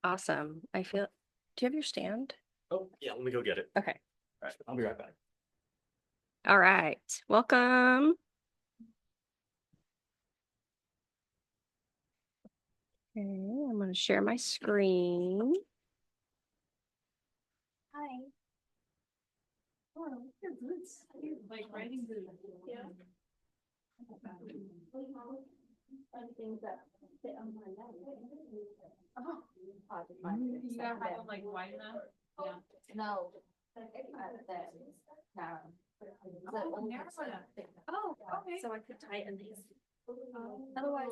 Awesome. Do you have your stand? Oh, yeah, let me go get it. Okay. All right, I'll be right back. All right. Welcome. Okay, I'm going to share my screen. Hi. Oh, your boots. Like riding boots. Yeah. Things that fit on my leg. Oh. You gotta have them like wide enough? Yeah. No. Oh, okay. So I could tighten these. Otherwise,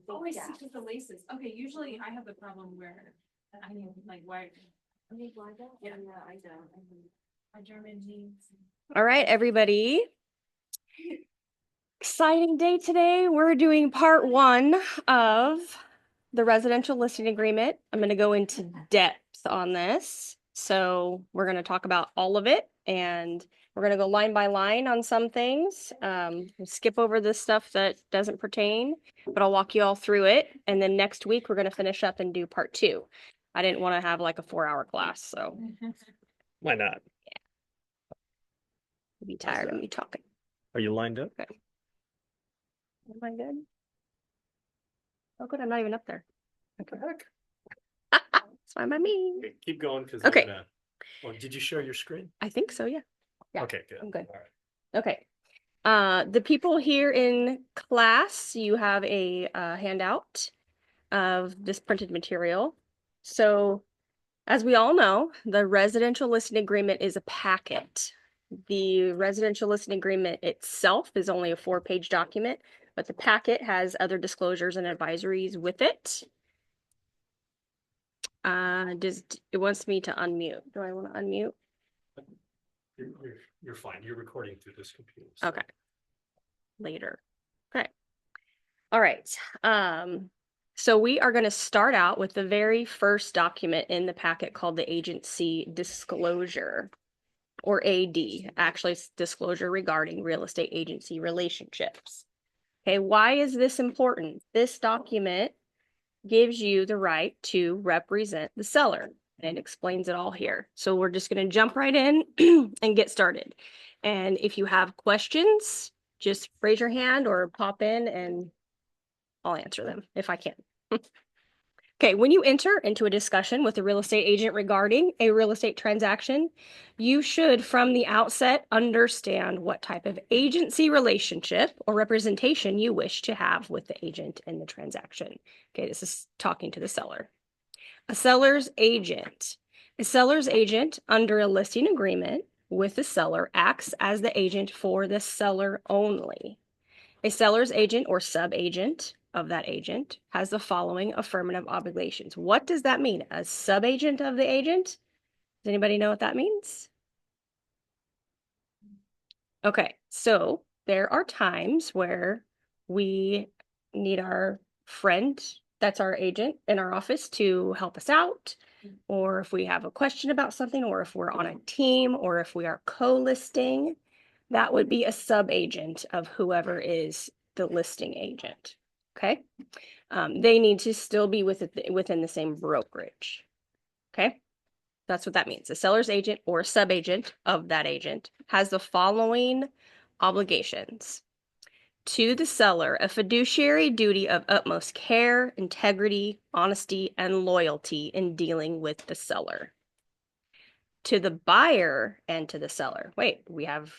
oh, I see with the laces. Okay, usually I have the problem where I need like wide. I need wide. Yeah, I don't. My German jeans. All right, everybody. Exciting day today. We're doing part 1 of the residential listing agreement. I'm going to go into depth on this. So we're going to talk about all of it, and we're going to go line by line on some things. Skip over the stuff that doesn't pertain, but I'll walk you all through it. And then next week, we're going to finish up and do part 2. I didn't want to have like a 4-hour class, so Why not? you'll be tired of me talking. Are you lined up? Okay. Am I good? Oh, good. I'm not even up there. What the heck? That's fine by me. Okay, keep going because Okay. I'm gonna. Well, did you share your screen? I think so, yeah. Yeah, Okay, good. I'm good. All right. Okay. The people here in class, you have a handout of this printed material. So, as we all know, the residential listing agreement is a packet. The residential listing agreement itself is only a 4-page document, but the packet has other disclosures and advisories with it. It wants me to unmute. Do I want to unmute? You're fine. You're recording through this computer. So. Okay. Later. Okay. All right. So we are going to start out with the very first document in the packet called the agency disclosure, or AD. Actually, it's disclosure regarding real estate agency relationships. Okay, why is this important? This document gives you the right to represent the seller, and it explains it all here. So we're just going to jump right in and get started. And if you have questions, just raise your hand or pop in and I'll answer them if I can. Okay, when you enter into a discussion with a real estate agent regarding a real estate transaction, you should from the outset understand what type of agency relationship or representation you wish to have with the agent in the transaction. Okay, this is talking to the seller. A seller's agent. A seller's agent under a listing agreement with the seller acts as the agent for the seller only. A seller's agent or sub-agent of that agent has the following affirmative obligations. What does that mean? A sub-agent of the agent? Does anybody know what that means? Okay, so there are times where we need our friend that's our agent in our office to help us out, or if we have a question about something, or if we're on a team, or if we are co-listing, that would be a sub-agent of whoever is the listing agent. Okay. They need to still be within the same brokerage. Okay. That's what that means. A seller's agent or sub-agent of that agent has the following obligations. To the seller, a fiduciary duty of utmost care, integrity, honesty, and loyalty in dealing with the seller. To the buyer and to the seller. Wait, we have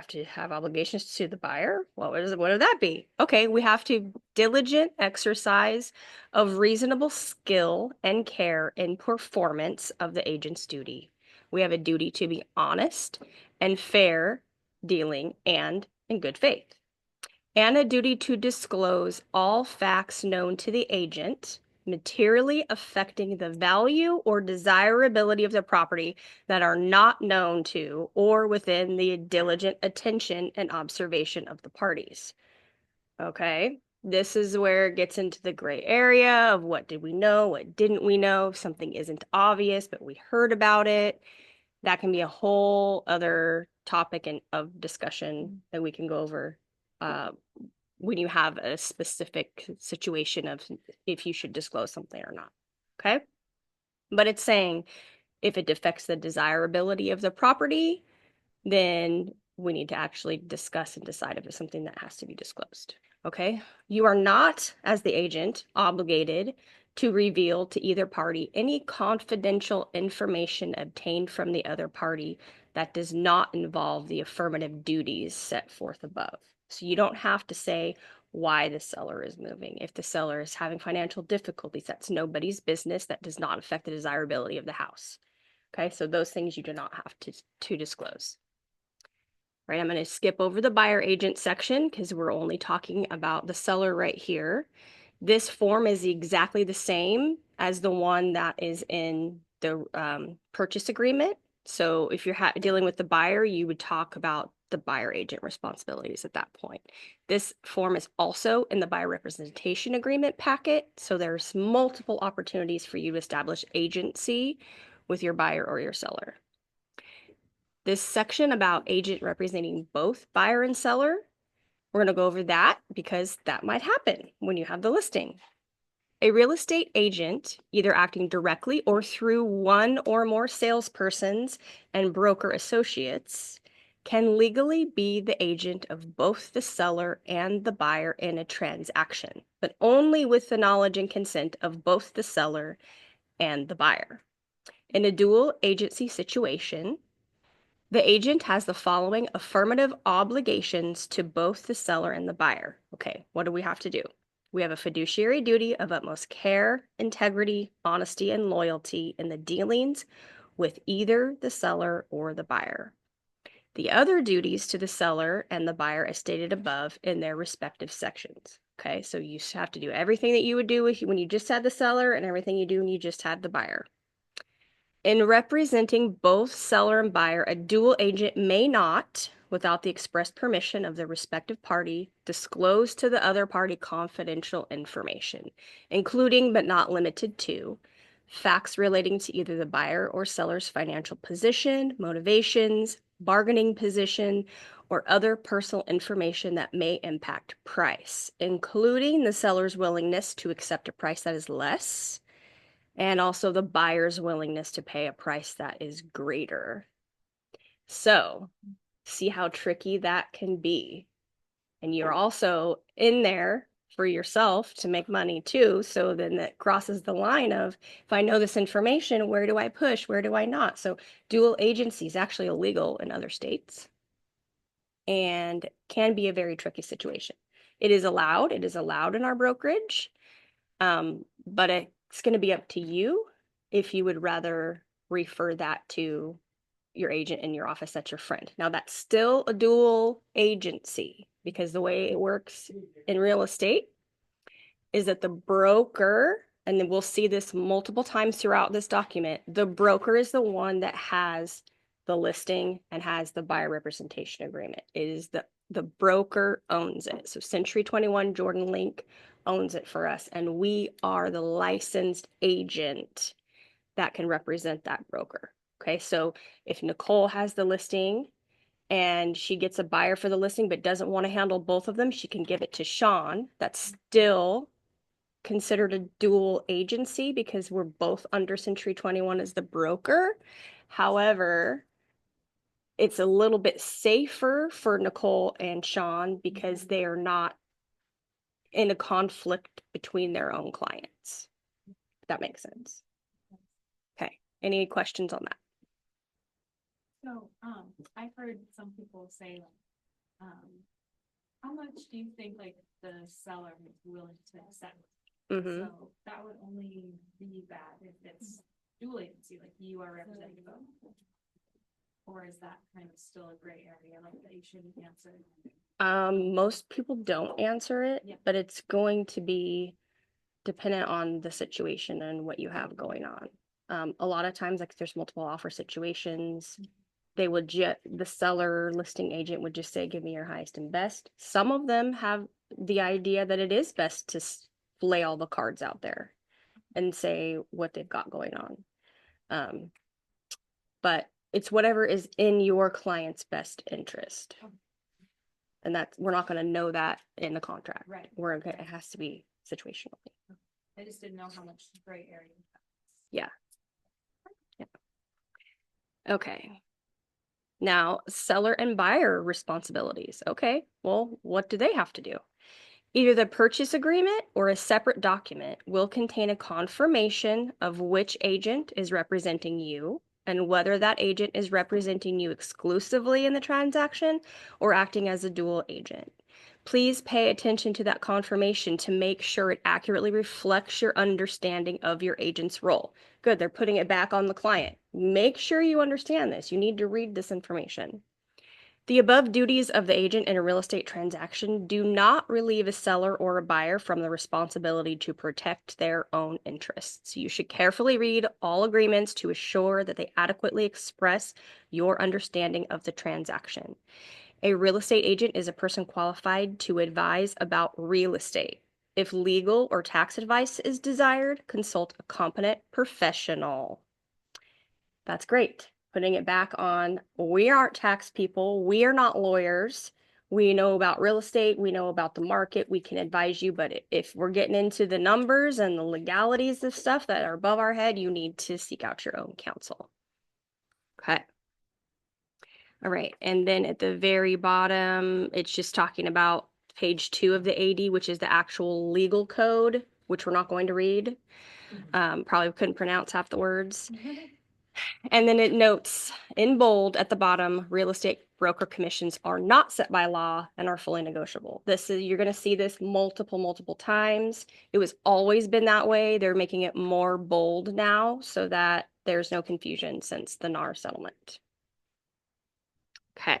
to have obligations to the buyer? What would that be? Okay, we have to diligent exercise of reasonable skill and care in performance of the agent's duty. We have a duty to be honest and fair dealing and in good faith. And a duty to disclose all facts known to the agent materially affecting the value or desirability of the property that are not known to or within the diligent attention and observation of the parties. Okay, this is where it gets into the gray area of what did we know, what didn't we know, if something isn't obvious, but we heard about it. That can be a whole other topic of discussion that we can go over when you have a specific situation of if you should disclose something or not. Okay. But it's saying if it affects the desirability of the property, then we need to actually discuss and decide if it's something that has to be disclosed. Okay? You are not, as the agent, obligated to reveal to either party any confidential information obtained from the other party that does not involve the affirmative duties set forth above. So you don't have to say why the seller is moving. If the seller is having financial difficulties, that's nobody's business. That does not affect the desirability of the house. Okay, so those things you do not have to disclose. Right, I'm going to skip over the buyer agent section because we're only talking about the seller right here. This form is exactly the same as the one that is in the purchase agreement. So if you're dealing with the buyer, you would talk about the buyer agent responsibilities at that point. This form is also in the buyer representation agreement packet. So there's multiple opportunities for you to establish agency with your buyer or your seller. This section about agent representing both buyer and seller, we're going to go over that because that might happen when you have the listing. A real estate agent, either acting directly or through one or more salespersons and broker associates, can legally be the agent of both the seller and the buyer in a transaction, but only with the knowledge and consent of both the seller and the buyer. In a dual agency situation, the agent has the following affirmative obligations to both the seller and the buyer. Okay, what do we have to do? We have a fiduciary duty of utmost care, integrity, honesty, and loyalty in the dealings with either the seller or the buyer. The other duties to the seller and the buyer as stated above in their respective sections. Okay, so you have to do everything that you would do when you just had the seller and everything you do when you just had the buyer. In representing both seller and buyer, a dual agent may not, without the express permission of the respective party, disclose to the other party confidential information, including but not limited to facts relating to either the buyer or seller's financial position, motivations, bargaining position, or other personal information that may impact price, including the seller's willingness to accept a price that is less, and also the buyer's willingness to pay a price that is greater. So, see how tricky that can be. And you're also in there for yourself to make money too. So then that crosses the line of, if I know this information, where do I push? Where do I not? So dual agency is actually illegal in other states and can be a very tricky situation. It is allowed in our brokerage, but it's going to be up to you if you would rather refer that to your agent in your office that's your friend. Now, that's still a dual agency because the way it works in real estate is that the broker, and then we'll see this multiple times throughout this document, the broker is the one that has the listing and has the buyer representation agreement. It is the broker owns it. So Century 21 Jordan Link owns it for us, and we are the licensed agent that can represent that broker. Okay, so if Nicole has the listing and she gets a buyer for the listing but doesn't want to handle both of them, she can give it to Sean. That's still considered a dual agency because we're both under Century 21 as the broker. However, it's a little bit safer for Nicole and Sean because they are not in a conflict between their own clients. If that makes sense. Okay, any questions on that? So, I've heard some people say, how much do you think like the seller is willing to accept? Mm-hmm. So that would only be bad if it's dual agency, like you are representing both. Or is that kind of still a gray area, like that you shouldn't answer? Most people don't answer it, Yeah. but it's going to be dependent on the situation and what you have going on. A lot of times, like if there's multiple offer situations, they would the seller listing agent would just say, give me your highest and best. Some of them have the idea that it is best to lay all the cards out there and say what they've got going on. But it's whatever is in your client's best interest. And we're not going to know that in the contract. Right. It has to be situational. I just didn't know how much gray area. Yeah. Okay. Now, seller and buyer responsibilities. Okay, well, what do they have to do? Either the purchase agreement or a separate document will contain a confirmation of which agent is representing you and whether that agent is representing you exclusively in the transaction or acting as a dual agent. Please pay attention to that confirmation to make sure it accurately reflects your understanding of your agent's role. Good, they're putting it back on the client. Make sure you understand this. You need to read this information. The above duties of the agent in a real estate transaction do not relieve a seller or a buyer from the responsibility to protect their own interests. You should carefully read all agreements to assure that they adequately express your understanding of the transaction. A real estate agent is a person qualified to advise about real estate. If legal or tax advice is desired, consult a competent professional. That's great. Putting it back on, we aren't tax people. We are not lawyers. We know about real estate. We know about the market. We can advise you. But if we're getting into the numbers and the legalities of stuff that are above our head, you need to seek out your own counsel. Okay. All right. And then at the very bottom, it's just talking about page 2 of the AD, which is the actual legal code, which we're not going to read. Probably couldn't pronounce half the words. And then it notes in bold at the bottom, real estate broker commissions are not set by law and are fully negotiable. You're going to see this multiple times. It was always been that way. They're making it more bold now so that there's no confusion since the NAR settlement. Okay.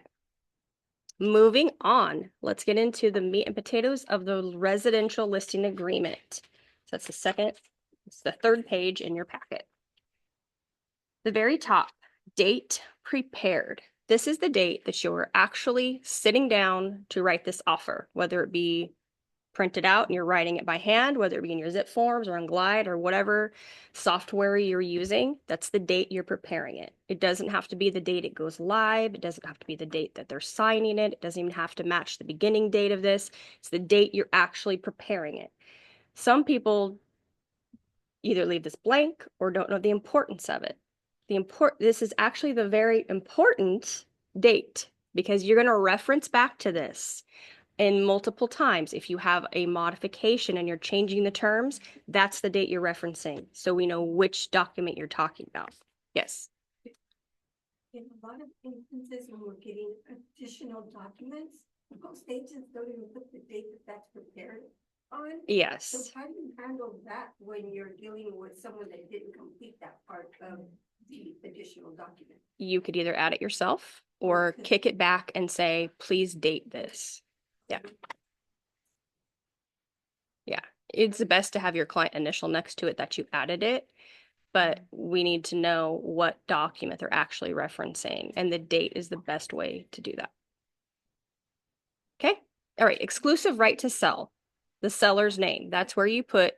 Moving on, let's get into the meat and potatoes of the residential listing agreement. So that's it's the third page in your packet. The very top, date prepared. This is the date that you're actually sitting down to write this offer, whether it be printed out and you're writing it by hand, whether it be in your zip forms or on Glide or whatever software you're using. That's the date you're preparing it. It doesn't have to be the date it goes live. It doesn't have to be the date that they're signing it. It doesn't even have to match the beginning date of this. It's the date you're actually preparing it. Some people either leave this blank or don't know the importance of it. This is actually the very important date because you're going to reference back to this in multiple times. If you have a modification and you're changing the terms, that's the date you're referencing. So we know which document you're talking about. Yes. In a lot of instances when we're getting additional documents, most agents don't even put the date that's prepared on. Yes. So how do you handle that when you're dealing with someone that didn't complete that part of the additional document? You could either add it yourself or kick it back and say, please date this. Yeah. Yeah. It's best to have your client initial next to it that you added it, but we need to know what document they're actually referencing, and the date is the best way to do that. Okay. All right. Exclusive right to sell. The seller's name. That's where you put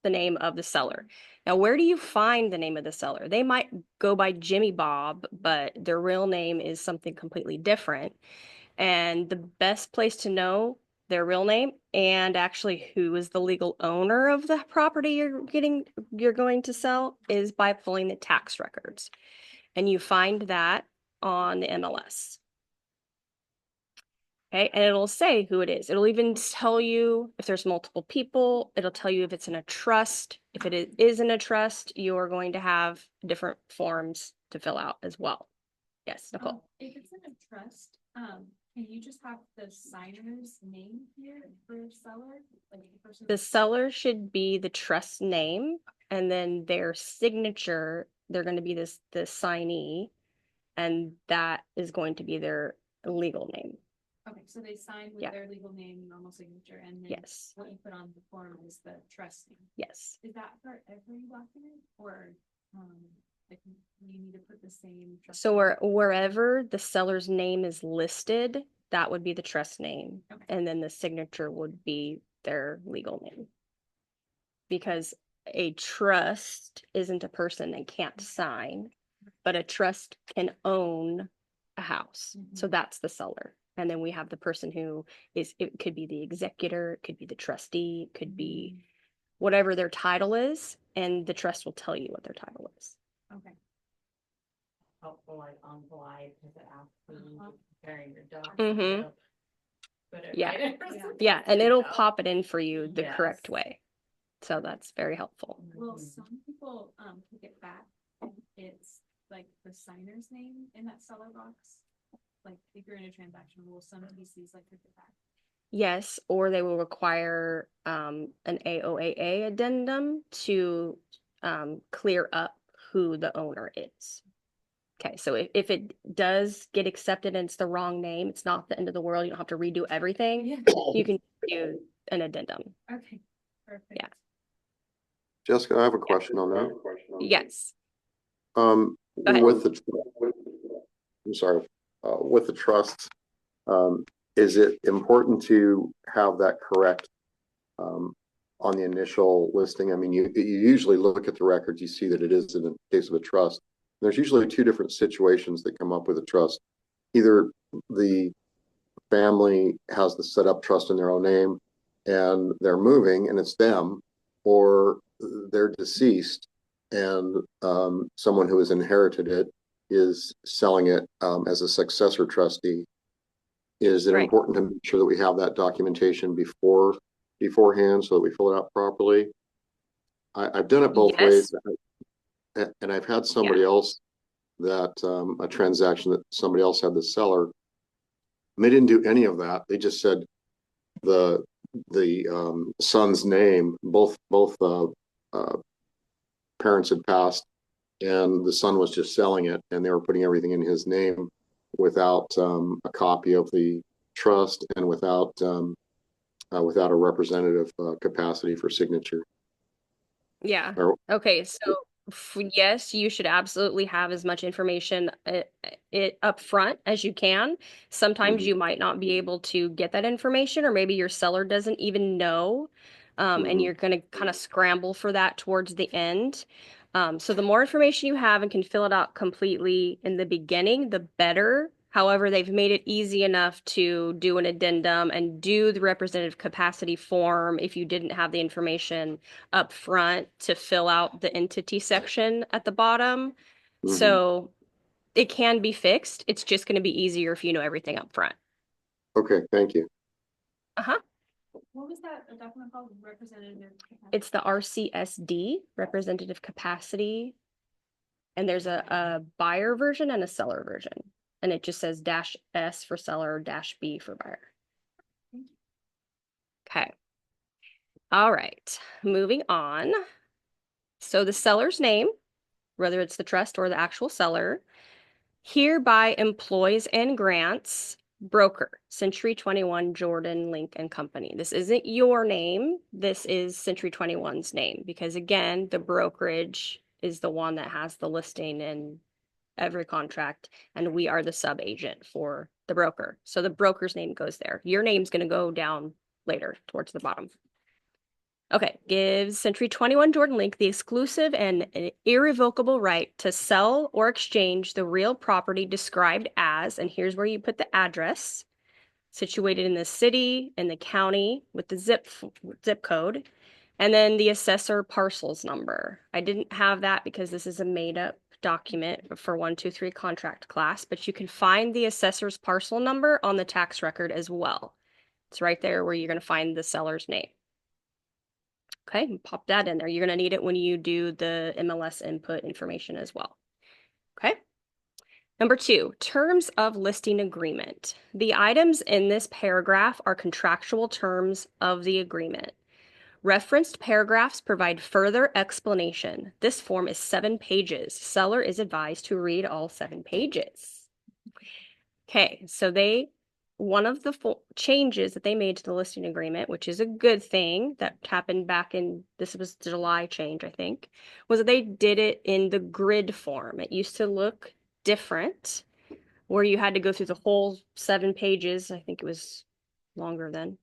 the name of the seller. Now, where do you find the name of the seller? They might go by Jimmy Bob, but their real name is something completely different. And the best place to know their real name and actually who is the legal owner of the property you're going to sell is by pulling the tax records. And you find that on the MLS. Okay, and it'll say who it is. It'll even tell you if there's multiple people. It'll tell you if it's in a trust. If it is in a trust, you're going to have different forms to fill out as well. Yes, Nicole. If it's in a trust, can you just have the signer's name here for seller? Like the person. The seller should be the trust name, and then their signature, they're going to be the signee, and that is going to be their legal name. Okay, so they sign with their legal name, normal signature, and then Yes. what you put on the form is the trust name. Yes. Is that for every document, or like you need to put the same trust So name? wherever the seller's name is listed, that would be the trust name. Okay. And then the signature would be their legal name. Because a trust isn't a person and can't sign, but a trust can own a house. So that's the seller. And then we have the person who it could be the executor, it could be the trustee, it could be whatever their title is, and the trust will tell you what their title is. Okay. helpful, like on Glide, because it asks you comparing your docs. Mhm. so put it Yeah. right in. Yeah, and Good it'll job. pop it in for you the Yes. correct way. So that's very helpful. Well, Mhm. some people, pick it back, and it's like the signer's name in that seller box. Like, if you're in a transaction, will some PCs like pick it back? Yes, or they will require an AOAA addendum to clear up who the owner is. Okay, so if it does get accepted and it's the wrong name, it's not the end of the world. You don't have to redo everything. Yeah. You can do an addendum. Okay, perfect. Yeah. Jessica, I have a question on that. Yes. Um, Go ahead. with the, I'm sorry, with the trust, is it important to have that correct on the initial listing? I mean, you usually look at the records, you see that it is in the case of a trust. There's usually two different situations that come up with a trust. Either the family has the set up trust in their own name and they're moving and it's them, or they're deceased and someone who has inherited it is selling it as a successor trustee. Is it Right. important to make sure that we have that documentation beforehand so that we fill it out properly? I've done it both Yes. ways, and I've had somebody else that a transaction that somebody else had the seller, and they didn't do any of that. They just said the son's name. Both parents had passed, and the son was just selling it, and they were putting everything in his name without a copy of the trust and without a representative capacity for signature. Yeah. Or, Okay, so yes, you should absolutely have as much information it up front as you can. Sometimes Mhm. you might not be able to get that information, or maybe your seller doesn't even know, and Mhm. you're going to kind of scramble for that towards the end. So the more information you have and can fill it out completely in the beginning, the better. However, they've made it easy enough to do an addendum and do the representative capacity form if you didn't have the information up front to fill out the entity section at the bottom. Mhm. So it can be fixed. It's just going to be easier if you know everything up front. Okay, thank you. Uh-huh. What was that document called? Representative? It's the RCSD, representative capacity. And there's a buyer version and a seller version. And it just says -S for seller, -B for buyer. Okay. All right. Moving on. So the seller's name, whether it's the trust or the actual seller, hereby employs and grants broker, Century 21 Jordan Link and Company. This isn't your name. This is Century 21's name because, again, the brokerage is the one that has the listing in every contract, and we are the sub agent for the broker. So the broker's name goes there. Your name's going to go down later towards the bottom. Okay, gives Century 21 Jordan Link the exclusive and irrevocable right to sell or exchange the real property described as, and here's where you put the address, situated in the city, in the county with the zip code, and then the assessor parcels number. I didn't have that because this is a made up document for 123 contract class, but you can find the assessor's parcel number on the tax record as well. It's right there where you're going to find the seller's name. Okay, pop that in there. You're going to need it when you do the MLS input information as well. Okay. Number 2, terms of listing agreement. The items in this paragraph are contractual terms of the agreement. Referenced paragraphs provide further explanation. This form is 7 pages. Seller is advised to read all 7 pages. Okay, so one of the changes that they made to the listing agreement, which is a good thing that happened back in, this was July change, I think, was that they did it in the grid form. It used to look different, where you had to go through the whole 7 pages, I think it was longer then,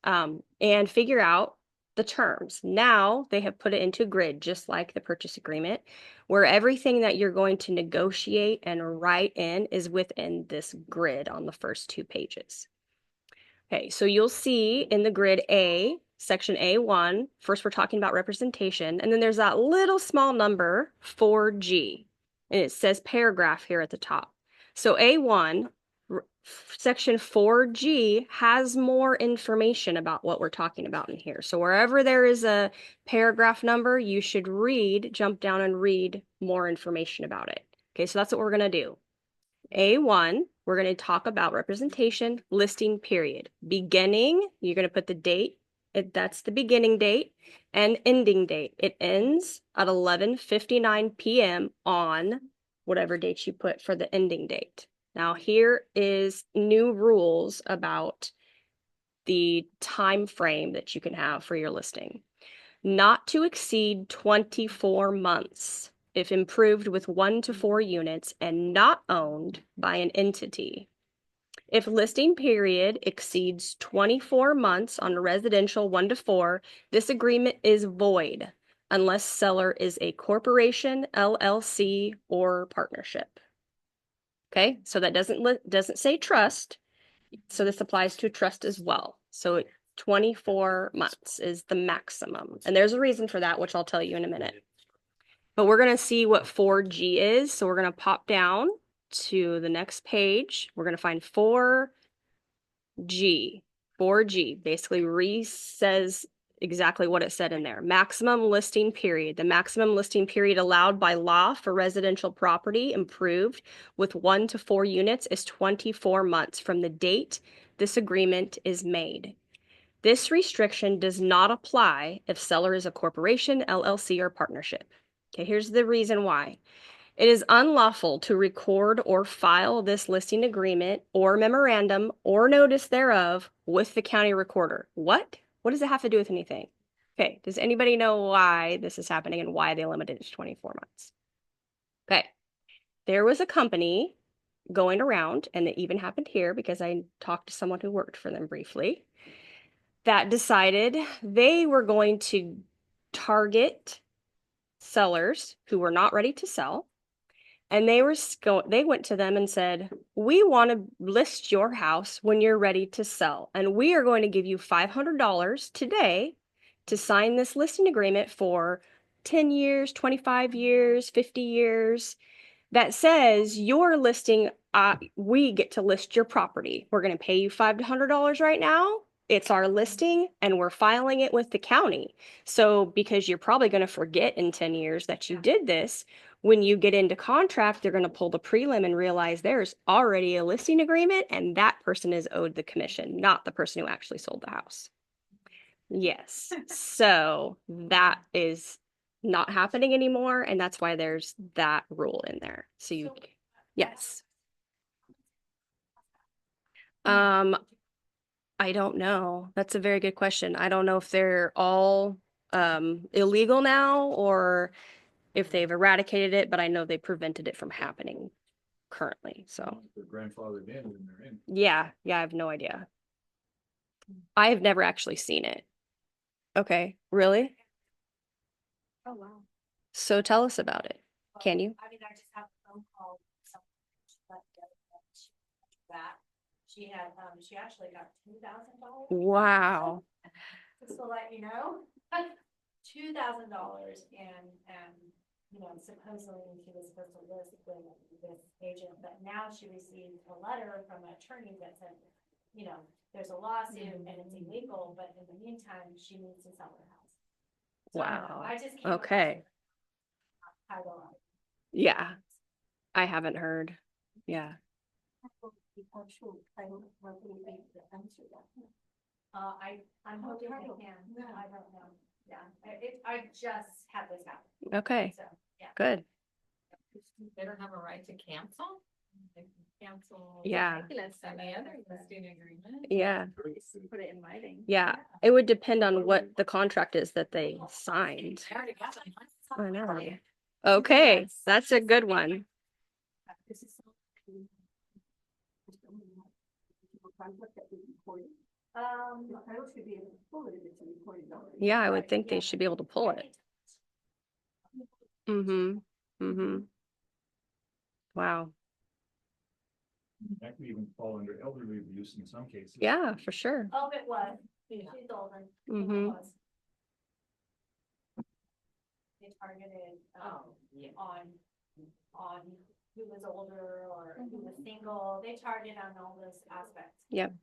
and figure out the terms. Now they have put it into grid, just like the purchase agreement, where everything that you're going to negotiate and write in is within this grid on the first 2 pages. Okay, so you'll see in the grid A, section A1, first we're talking about representation, and then there's that little small number 4G. and it says paragraph here at the top. So A1, section 4G has more information about what we're talking about in here. So wherever there is a paragraph number, you should jump down and read more information about it. Okay, so that's what we're going to do. A1, we're going to talk about representation, listing period. Beginning, you're going to put the date. That's the beginning date, and ending date. It ends at 11:59 p.m. on whatever date you put for the ending date. Now, here is new rules about the time frame that you can have for your listing. Not to exceed 24 months if improved with 1 to 4 units and not owned by an entity. If listing period exceeds 24 months on residential 1 to 4, this agreement is void unless seller is a corporation, LLC, or partnership. Okay, so that doesn't say trust. So this applies to trust as well. So 24 months is the maximum. And there's a reason for that, which I'll tell you in a minute. But we're going to see what 4G is. So we're going to pop down to the next page. We're going to find 4G. 4G basically says exactly what it said in there. Maximum listing period. The maximum listing period allowed by law for residential property improved with 1 to 4 units is 24 months from the date this agreement is made. This restriction does not apply if seller is a corporation, LLC, or partnership. Okay, here's the reason why. It is unlawful to record or file this listing agreement or memorandum or notice thereof with the county recorder. What? What does it have to do with anything? Okay, does anybody know why this is happening and why they limited it to 24 months? Okay, there was a company going around, and it even happened here because I talked to someone who worked for them briefly, that decided they were going to target sellers who were not ready to sell. And they went to them and said, we want to list your house when you're ready to sell. And we are going to give you $500 today to sign this listing agreement for 10 years, 25 years, 50 years. That says your listing, we get to list your property. We're going to pay you $500 right now. It's our listing and we're filing it with the county. So because you're probably going to forget in 10 years that you did this, when you get into contract, they're going to pull the prelim and realize there's already a listing agreement and that person is owed the commission, not the person who actually sold the house. Yes. So that is not happening anymore. And that's why there's that rule in there. So you, yes. I don't know. That's a very good question. I don't know if they're all illegal now or if they've eradicated it, but I know they prevented it from happening currently. So Their grandfathered in and they're in. yeah, I have no idea. I have never actually seen it. Okay, really? Oh, wow. So tell us about it. Can you? I mean, I just have a phone call. That she had, she actually got $2,000. Wow. Just to let you know, $2,000 and you know, supposedly she was supposed to list with this agent, but now she received a letter from an attorney that said, you know, there's a lawsuit and it's illegal, but in the meantime, she needs to sell her house. So Wow. I just came Okay. across it. Yeah. I haven't heard. Yeah. I'm hoping I can. I don't know. Yeah, I just had this happen. Okay. So, yeah. Good. They don't have a right to cancel? They can cancel. Yeah. Any other listing agreement? Yeah. Put it in writing. Yeah. It would depend on what the contract is that they signed. I already got them. I know. Okay. That's a good one. Yeah, I would think they should be able to pull it. Mm-hmm. Mm-hmm. Wow. That could even fall under elderly abuse in some cases. Yeah, for sure. Oh, it was. She's older. Mhm. It was. They targeted, Oh, yeah. on on who was older or who was single. They target on all those aspects. Yep.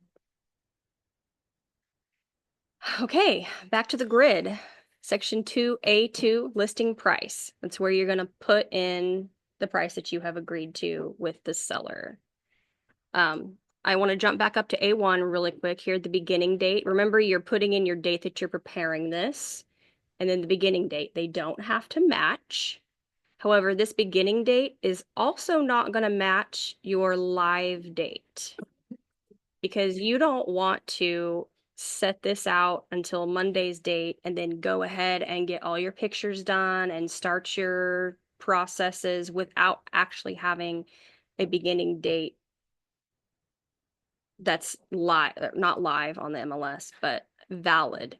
Okay, back to the grid. Section 2A2, listing price. That's where you're going to put in the price that you have agreed to with the seller. I want to jump back up to A1 really quick here, the beginning date. Remember, you're putting in your date that you're preparing this, and then the beginning date. They don't have to match. However, this beginning date is also not going to match your live date because you don't want to set this out until Monday's date and then go ahead and get all your pictures done and start your processes without actually having a beginning date that's live, not live on the MLS, but valid.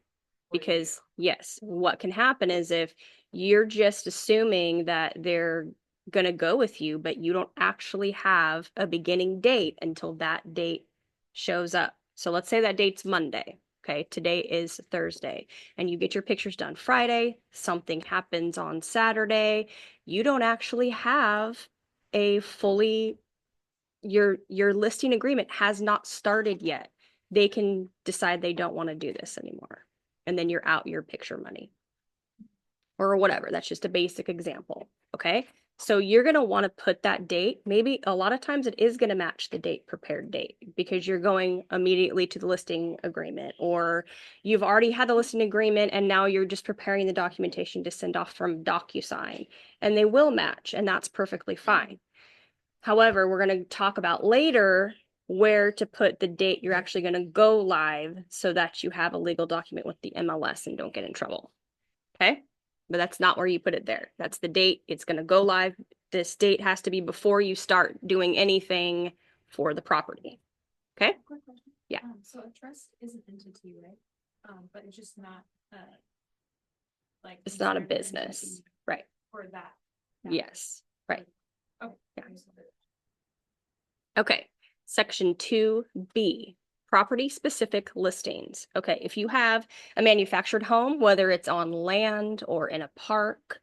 Because yes, what can happen is if you're just assuming that they're going to go with you, but you don't actually have a beginning date until that date shows up. So let's say that date's Monday. Okay, today is Thursday, and you get your pictures done Friday. Something happens on Saturday. You don't actually have a fully your listing agreement has not started yet. They can decide they don't want to do this anymore. And then you're out your picture money. Or whatever. That's just a basic example. Okay. So you're going to want to put that date. Maybe a lot of times it is going to match the date prepared date because you're going immediately to the listing agreement, or you've already had the listing agreement and now you're just preparing the documentation to send off from DocuSign, and they will match, and that's perfectly fine. However, we're going to talk about later where to put the date you're actually going to go live so that you have a legal document with the MLS and don't get in trouble. Okay? But that's not where you put it there. That's the date. It's going to go live. This date has to be before you start doing anything for the property. Okay? Quick question. Yeah. So a trust is an entity, right? But it's just not, like. It's not a considered an business. entity Right. For that. Yes. Right. Okay. Yeah. Okay, section 2B, property specific listings. Okay, if you have a manufactured home, whether it's on land or in a park,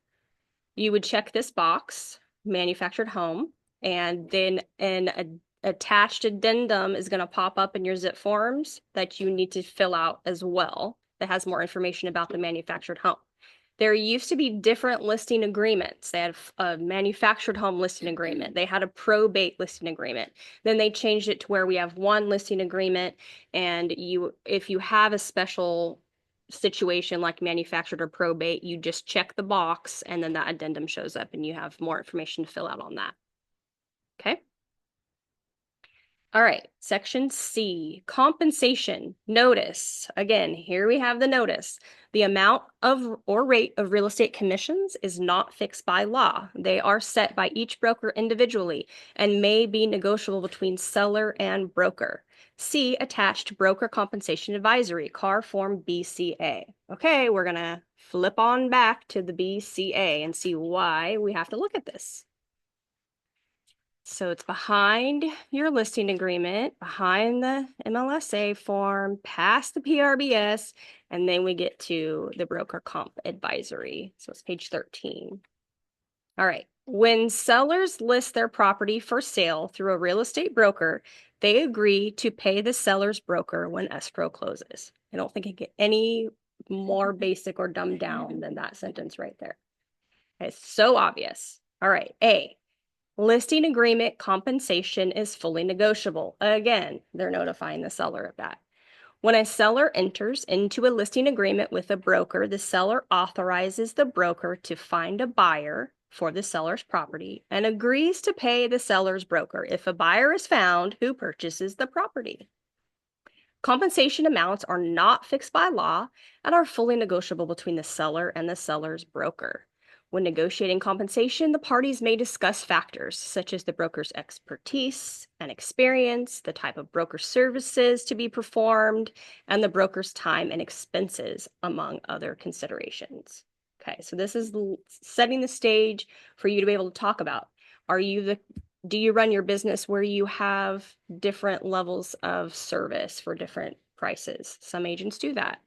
you would check this box, manufactured home, and then an attached addendum is going to pop up in your zip forms that you need to fill out as well that has more information about the manufactured home. There used to be different listing agreements. They had a manufactured home listing agreement. They had a probate listing agreement. Then they changed it to where we have one listing agreement, and if you have a special situation like manufactured or probate, you just check the box and then that addendum shows up and you have more information to fill out on that. Okay. All right, section C, compensation notice. Again, here we have the notice. The amount of or rate of real estate commissions is not fixed by law. They are set by each broker individually and may be negotiable between seller and broker. See attached broker compensation advisory, CAR form BCA. Okay, we're gonna flip on back to the BCA and see why we have to look at this. So it's behind your listing agreement, behind the MLSA form, past the PRBS, and then we get to the broker comp advisory. So it's page 13. All right. When sellers list their property for sale through a real estate broker, they agree to pay the seller's broker when escrow closes. I don't think it get any more basic or dumbed down than that sentence right there. It's so obvious. All right. A, listing agreement compensation is fully negotiable. Again, they're notifying the seller of that. When a seller enters into a listing agreement with a broker, the seller authorizes the broker to find a buyer for the seller's property and agrees to pay the seller's broker if a buyer is found who purchases the property. Compensation amounts are not fixed by law and are fully negotiable between the seller and the seller's broker. When negotiating compensation, the parties may discuss factors such as the broker's expertise and experience, the type of broker services to be performed, and the broker's time and expenses, among other considerations. Okay, so this is setting the stage for you to be able to talk about. Do you run your business where you have different levels of service for different prices? Some agents do that.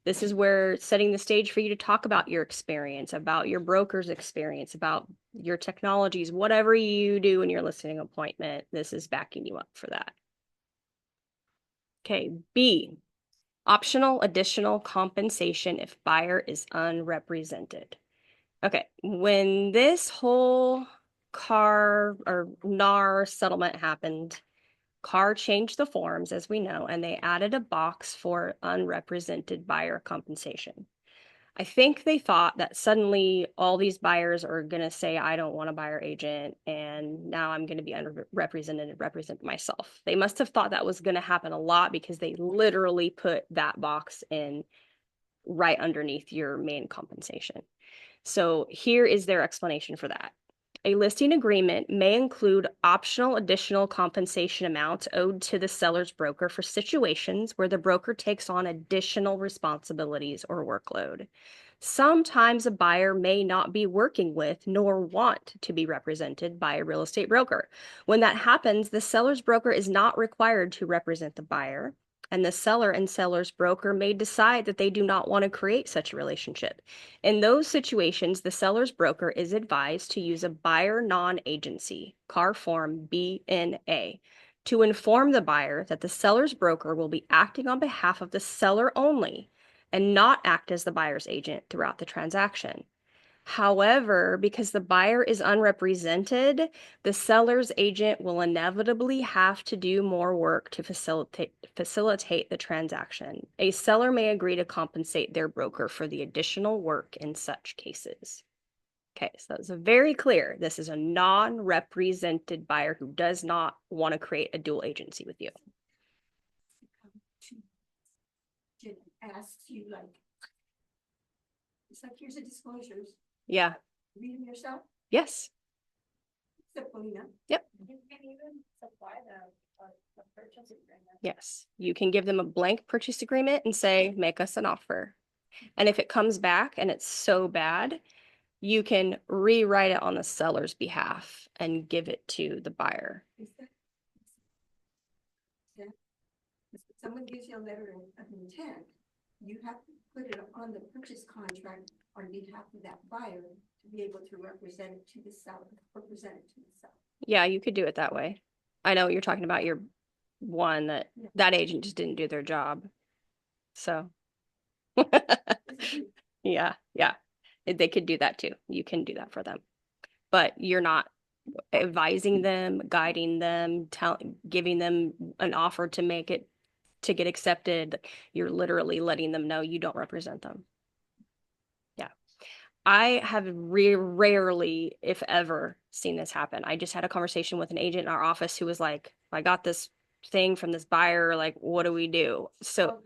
This is where setting the stage for you to talk about your experience, about your broker's experience, about your technologies, whatever you do in your listing appointment. This is backing you up for that. Okay, B, optional additional compensation if buyer is unrepresented. Okay, when this whole car or NAR settlement happened, CAR changed the forms, as we know, and they added a box for unrepresented buyer compensation. I think they thought that suddenly all these buyers are going to say, I don't want a buyer agent, and now I'm going to be underrepresented and represent myself. They must have thought that was going to happen a lot because they literally put that box in right underneath your main compensation. So here is their explanation for that. A listing agreement may include optional additional compensation amounts owed to the seller's broker for situations where the broker takes on additional responsibilities or workload. Sometimes a buyer may not be working with nor want to be represented by a real estate broker. When that happens, the seller's broker is not required to represent the buyer, and the seller and seller's broker may decide that they do not want to create such a relationship. In those situations, the seller's broker is advised to use a buyer non-agency, CAR form BNA, to inform the buyer that the seller's broker will be acting on behalf of the seller only and not act as the buyer's agent throughout the transaction. However, because the buyer is unrepresented, the seller's agent will inevitably have to do more work to facilitate the transaction. A seller may agree to compensate their broker for the additional work in such cases. Okay, so that's very clear. This is a non-represented buyer who does not want to create a dual agency with you. Asks you like, it's like, here's the disclosures, Yeah. read them yourself, Yes. except Polina. You can even supply the purchase agreement. Yes. You can give them a blank purchase agreement and say, make us an offer. And if it comes back and it's so bad, you can rewrite it on the seller's behalf and give it to the buyer. Is that? Yeah. If someone gives you a letter of intent, you have to put it on the purchase contract on behalf of that buyer to be able to represent it to the seller, or present it to the seller. Yeah, you could do it that way. I know you're talking about your one that agent just didn't do their job. So yeah. They could do that too. You can do that for them. But you're not advising them, guiding them, giving them an offer to get accepted. You're literally letting them know you don't represent them. Yeah. I have rarely, if ever, seen this happen. I just had a conversation with an agent in our office who was like, I got this thing from this buyer, like, what do we do? So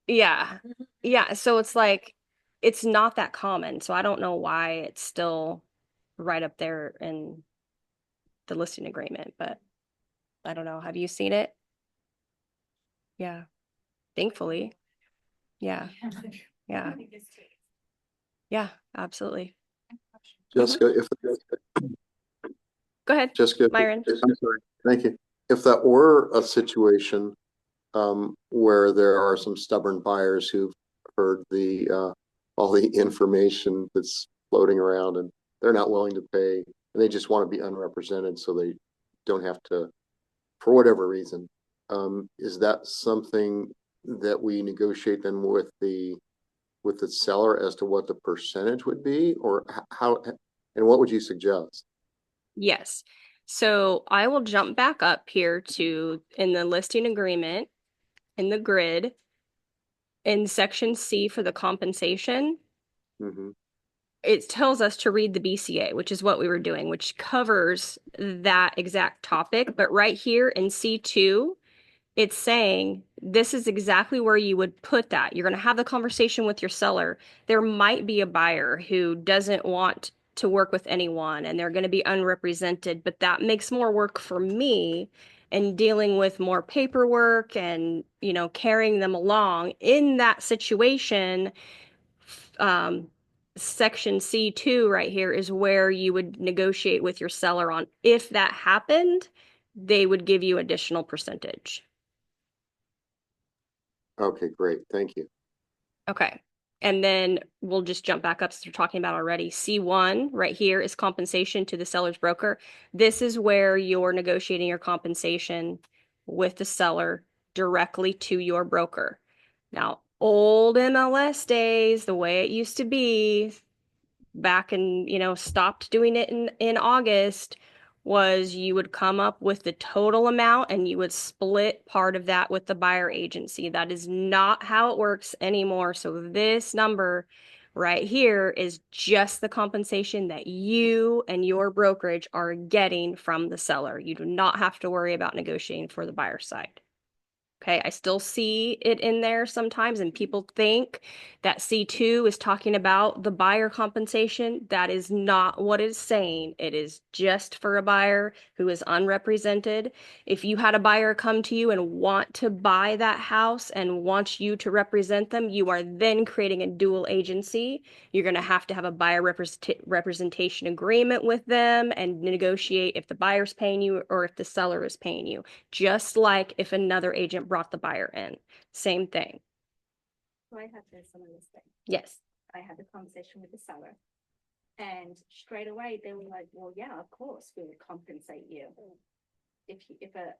yeah. Yeah. So it's like, it's not that common. So I don't know why it's still right up there in the listing agreement, but I don't know. Have you seen it? Yeah. Thankfully. Yeah. Yeah. Yeah, absolutely. Jessica, if, Go ahead, Jessica, Myron. I'm sorry, thank you. If that were a situation where there are some stubborn buyers who've heard all the information that's floating around and they're not willing to pay and they just want to be unrepresented so they don't have to, for whatever reason, is that something that we negotiate then with the seller as to what the percentage would be, or how, and what would you suggest? Yes. So I will jump back up here to in the listing agreement in the grid in section C for the compensation. Mm-hmm. It tells us to read the BCA, which is what we were doing, which covers that exact topic. But right here in C2, it's saying this is exactly where you would put that. You're going to have the conversation with your seller. There might be a buyer who doesn't want to work with anyone and they're going to be unrepresented, but that makes more work for me and dealing with more paperwork and, carrying them along. In that situation, section C2 right here is where you would negotiate with your seller on if that happened, they would give you additional percentage. Okay, great. Thank you. Okay. And then we'll just jump back up since we're talking about already. C1 right here is compensation to the seller's broker. This is where you're negotiating your compensation with the seller directly to your broker. Now, old MLS days, the way it used to be back and, stopped doing it in August was you would come up with the total amount and you would split part of that with the buyer agency. That is not how it works anymore. So this number right here is just the compensation that you and your brokerage are getting from the seller. You do not have to worry about negotiating for the buyer side. Okay, I still see it in there sometimes, and people think that C2 is talking about the buyer compensation. That is not what it's saying. It is just for a buyer who is unrepresented. If you had a buyer come to you and want to buy that house and wants you to represent them, you are then creating a dual agency. You're going to have a buyer representation agreement with them and negotiate if the buyer's paying you or if the seller is paying you, just like if another agent brought the buyer in. Same thing. So I had this on this thing. Yes. I had the conversation with the seller. And straight away they were like, well, yeah, of course we would compensate you. If a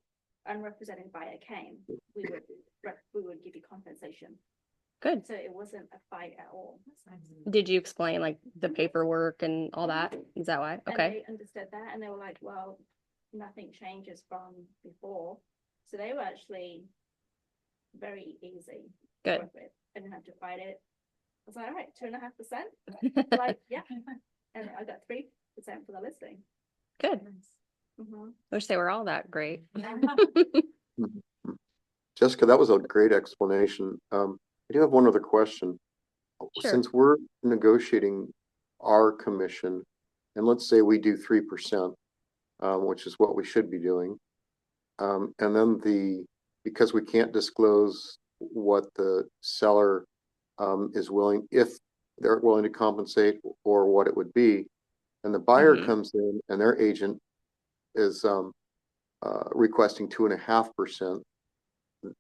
unrepresented buyer came, we would give you compensation. Good. So it wasn't a fight at all. Did you explain like the paperwork and all that? Is that why? And Okay. they understood that and they were like, well, nothing changes from before. So they were actually very easy. to Good. work with. I didn't have to fight it. I was like, all right, 2.5%. Like, yeah. And I got 3% for the listing. Good. Mhm. Wish they were all that great. Jessica, that was a great explanation. I do have one other question. Sure. Since we're negotiating our commission, and let's say we do 3%, which is what we should be doing. And then because we can't disclose what the seller is willing, if they're willing to compensate or what it would be, and the buyer Mhm. comes in and their agent is requesting 2.5%,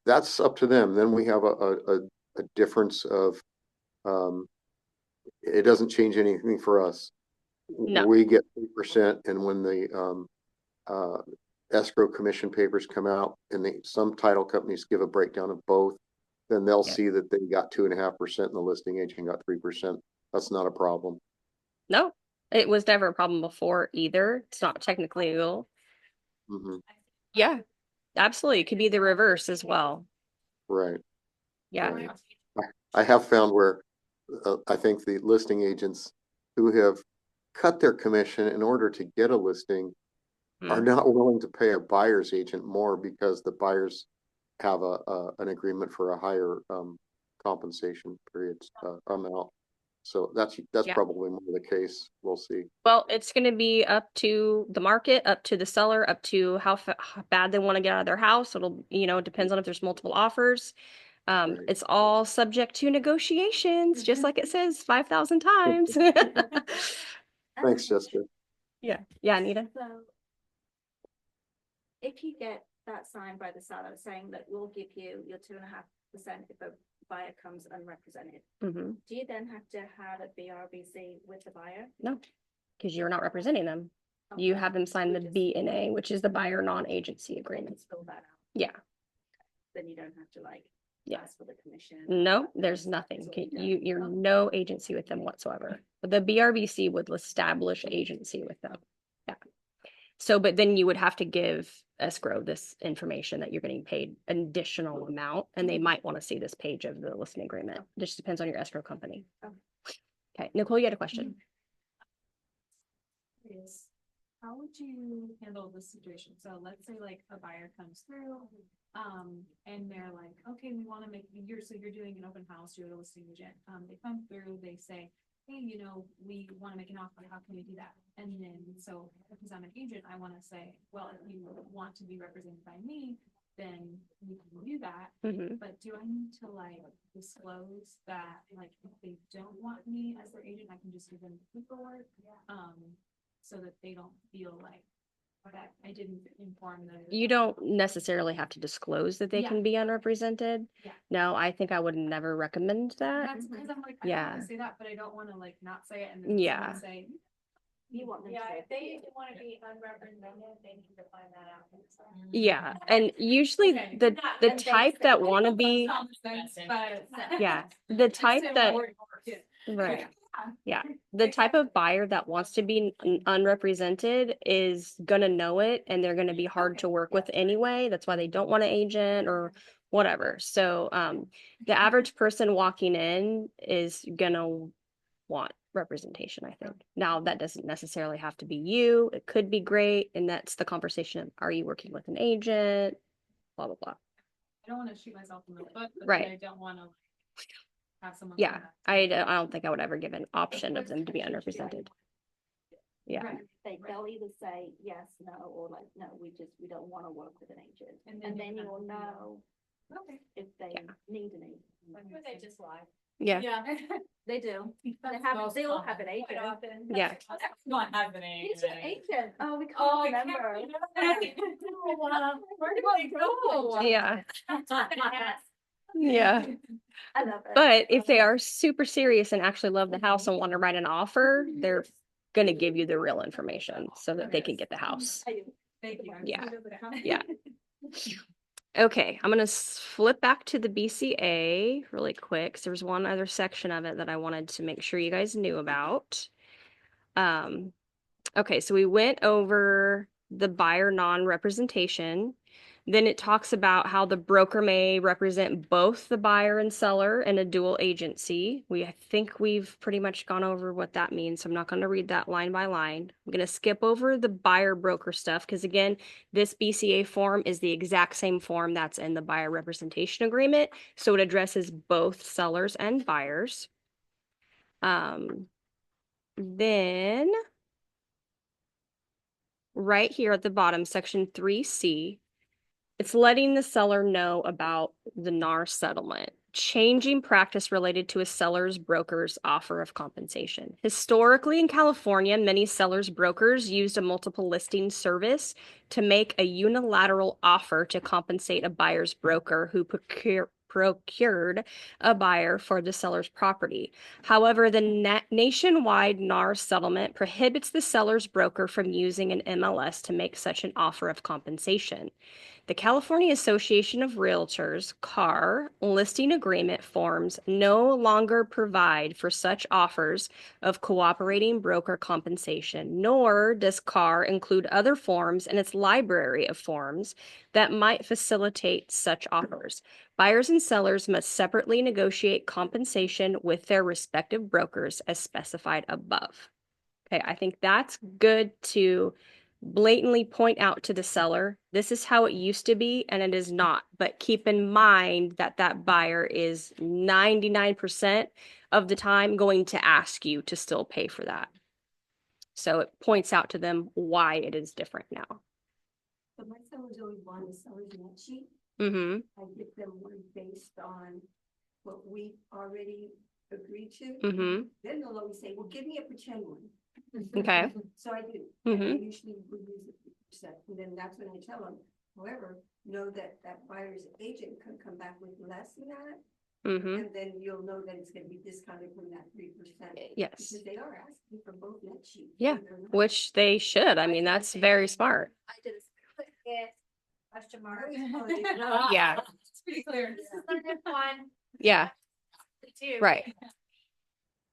that's up to them. Then we have a difference of, it doesn't change anything for us. No. We get 3%, and when the escrow commission papers come out and some title companies give a breakdown of both, then they'll Yep. see that they got 2.5% and the listing agent got 3%. That's not a problem. No. It was never a problem before either. It's not technically illegal. Mhm. Yeah. Absolutely. It could be the reverse as well. Right. Yeah. Right. I have found where I think the listing agents who have cut their commission in order to get a listing are Mm. not willing to pay a buyer's agent more because the buyers have an agreement for a higher compensation period amount. So that's Yeah. probably more the case. We'll see. Well, it's going to be up to the market, up to the seller, up to how bad they want to get out of their house. It'll, it depends on if there's multiple offers. Right. It's all subject to negotiations, just like it says 5,000 times. Thanks, Jessica. Yeah. Yeah, Anita. So if you get that signed by the seller saying that we'll give you your 2.5% if a buyer comes unrepresented, Mm-hmm. do you then have to have a BRBC with the buyer? No, because you're not representing them. You have them sign the BNA, which is the buyer non-agency agreement. Fill that out. Yeah. Then you don't have to Yeah. ask for the commission. No, there's nothing. You're no agency with them whatsoever. But the BRBC would establish agency with them. Yeah. So, but then you would have to give escrow this information that you're getting paid an additional amount, and they might want to see this page of the listing agreement. It just depends on your escrow company. Okay, Nicole, you had a question. Is how would you handle this situation? So let's say like a buyer comes through, and they're like, okay, we want to make so you're doing an open house, you're a listing agent. They come through, they say, hey, we want to make an offer. How can we do that? And then, so because I'm an agent, I want to say, well, if you want to be represented by me, then we can do that. Mm-hmm. But do I need to disclose that, if they don't want me as their agent, I can just give them paperwork, so that they don't feel like Okay. I didn't inform them. You don't necessarily have to disclose that they Yeah. can be unrepresented. Yeah. No, I think I would never recommend that. That's because I'm like, I don't Yeah. wanna say that, but I don't wanna like not say it and then Yeah. someone say. You want them Yeah, to. if they want to be unrepresented, they need to find that out themselves. Yeah, and usually Okay. the Not- the and they type say that they want to Makes be, common sense, but. yeah, the type Just that, avoid it. right, yeah, the type of buyer that wants to be unrepresented is gonna know it, and they're gonna be hard to work with anyway. That's why they don't want an agent or whatever. So, the average person walking in is gonna want representation, I think. Now, that doesn't necessarily have to be you. It could be great, and that's the conversation of, are you working with an agent? Blah, blah, blah. I don't wanna shoot myself in the foot, but Right. I don't wanna have someone. Yeah, come back to me. I don't think I would ever give an option of them to be unrepresented. Yeah, Right. They'll either say yes, no, or like, no, we don't wanna work with an agent. And And then then you you'll have to know Okay. if they Yeah. need an agent. Or they just lie. yeah, Yeah. They do. They That's have, most they'll have an common. Quite agent. often. yeah. Not have an Who's your agent. agent? Oh, we Oh, can't I remember. Where do I go? Yeah, Yes. yeah. I love it. But if they are super serious and actually love the house and want to write an offer, they're gonna give you the real information so that they can get the house. I do. Thank you. Yeah. Yeah. Okay, I'm gonna flip back to the BCA really quick, 'cause there's one other section of it that I wanted to make sure you guys knew about. Okay, so we went over the buyer non-representation. Then it talks about how the broker may represent both the buyer and seller in a dual agency. I think we've pretty much gone over what that means, so I'm not going to read that line by line. I'm going to skip over the buyer broker stuff because, again, this BCA form is the exact same form that's in the buyer representation agreement, so it addresses both sellers and buyers. Then right here at the bottom, section 3C, it's letting the seller know about the NAR settlement, changing practice related to a seller's broker's offer of compensation. Historically in California, many sellers' brokers used a multiple listing service to make a unilateral offer to compensate a buyer's broker who procured a buyer for the seller's property. However, the nationwide NAR settlement prohibits the seller's broker from using an MLS to make such an offer of compensation. The California Association of Realtors, CAR, listing agreement forms no longer provide for such offers of cooperating broker compensation, nor does CAR include other forms in its library of forms that might facilitate such offers. Buyers and sellers must separately negotiate compensation with their respective brokers as specified above. Okay, I think that's good to blatantly point out to the seller, this is how it used to be and it is not. But keep in mind that that buyer is 99% of the time going to ask you to still pay for that. So it points out to them why it is different now. But my sellers always want a seller's net sheet. Mm-hmm. I give them one based on what we already agreed to. Mm-hmm. Then they'll always say, well, give me a pretend one. Okay. So I do. And I Mm-hmm. usually would use the 3%. And then that's when I tell them, however, know that that buyer's agent can come back with less than that. Mm-hmm. And then you'll know that it's gonna be discounted from that 3%. Yes. Because they are asking for both net sheets. Yeah. believe it or not. Which they should. I mean, that's very smart. I did a it, question mark. Yeah. It's pretty clear. This is the new one, Yeah. the two. Right.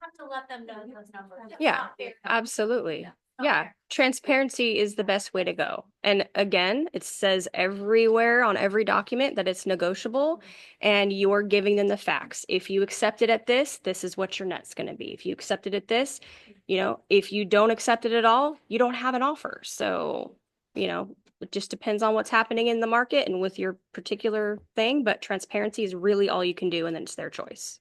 Have to let them know those numbers. It's Yeah. not fair. Absolutely. Not Yeah, fair. transparency is the best way to go. And again, it says everywhere on every document that it's negotiable and you're giving them the facts. If you accept it at this, this is what your net's going to be. If you accept it at this, if you don't accept it at all, you don't have an offer. So, it just depends on what's happening in the market and with your particular thing, but transparency is really all you can do and then it's their choice.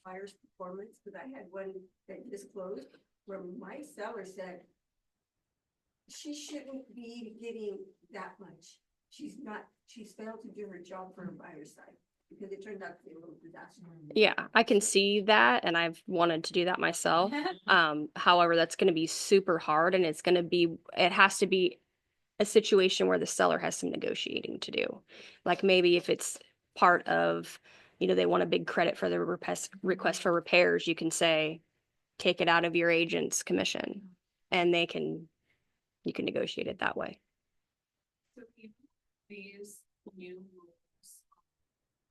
Buyer's performance, because I had one that just closed where my seller said she shouldn't be getting that much. She's failed to do her job for her buyer's side. because it turned out to be a little disaster. Yeah, I can see that, and I've wanted to do that myself. However, that's going to be super hard, and it has to be a situation where the seller has some negotiating to do. Like maybe if it's part of, they want a big credit for the request for repairs, you can say, take it out of your agent's commission, and you can negotiate it that way. So even these new rules,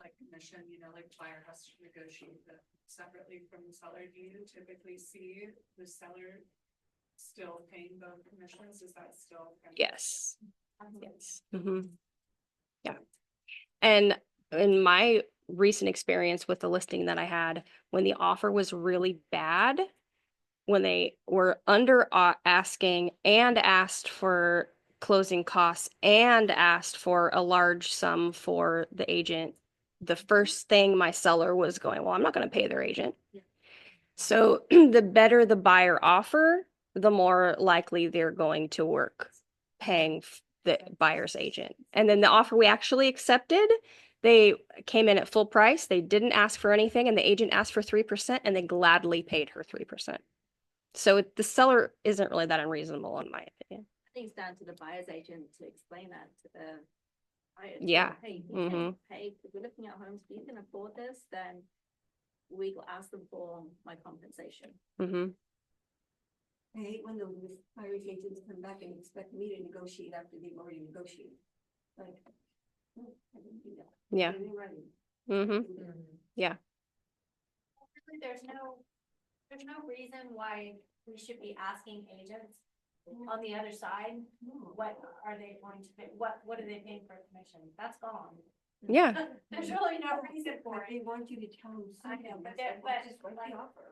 like commission, like buyer has to negotiate that separately from the seller, do you typically see the seller still paying the commissions? Is that still? Yes. Yes. Yeah. And in my recent experience with the listing that I had, when the offer was really bad, when they were under asking and asked for closing costs and asked for a large sum for the agent, the first thing my seller was going, well, I'm not going to pay their agent. So the better the buyer offer, the more likely they're going to work paying the buyer's agent. And then the offer we actually accepted, they came in at full price. They didn't ask for anything, and the agent asked for 3%, and they gladly paid her 3%. So the seller isn't really that unreasonable, in my opinion. I think it's down to the buyer's agent to explain that to the buyer. Yeah. Hey, you can pay, if we're looking at homes, if you can afford this, then we will ask them for my compensation. I hate when the buyer's agents come back and expect me to negotiate after they've already negotiated. Like, no, I didn't do that. Yeah. Put it in writing. Yeah. Really, there's no reason why we should be asking agents on the other side, what are they going to pay, what are they paying for commission? That's gone. Yeah. There's really no reason for They it. want you to tell them I something. know, but That's they're- why but just write like- the offer.